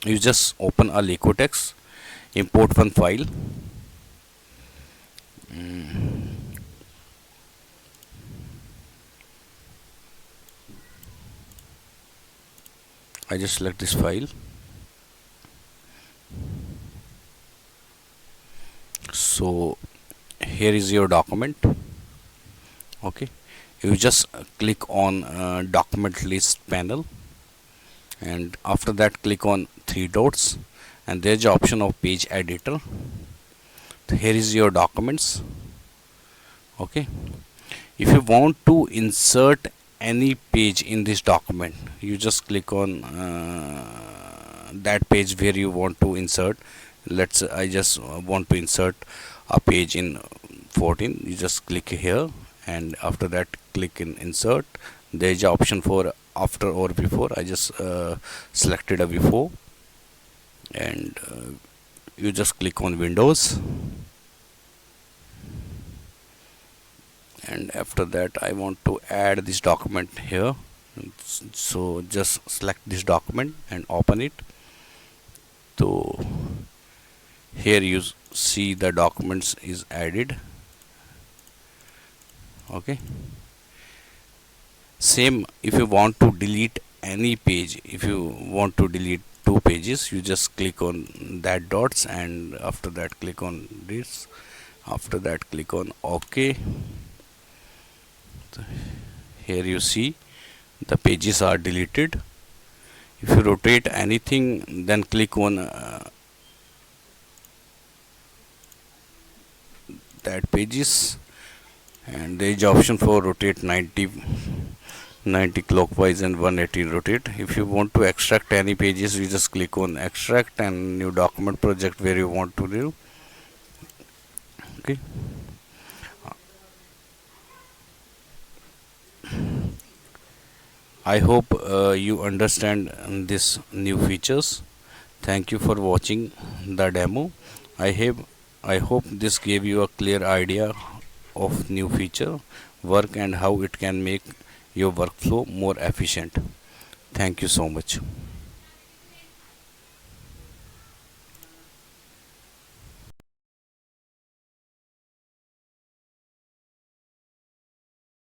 you just open a LiquidText, import one file. I just select this file. So here is your document. Okay, you just click on document list panel, and after that click on three dots, and there's the option of page editor. So here is your documents. Okay, if you want to insert any page in this document, you just click on that page where you want to insert. Let's I just want to insert a page in 14. You just click here, and after that click in insert. There is an option for after or before. I just selected a before, and you just click on Windows, and after that I want to add this document here. So just select this document and open it. So here you see the documents is added. Okay, same if you want to delete any page, if you want to delete two pages, you just click on that dots, and after that click on this, after that click on OK. So here you see the pages are deleted. If you rotate anything, then click on that pages, and there is option for rotate 90 clockwise and 180 rotate. If you want to extract any pages, you just click on extract and new document project where you want to do. Okay, I hope you understand this new features. Thank you for watching the demo. I hope this gave you a clear idea of new feature work and how it can make your workflow more efficient. Thank you so much.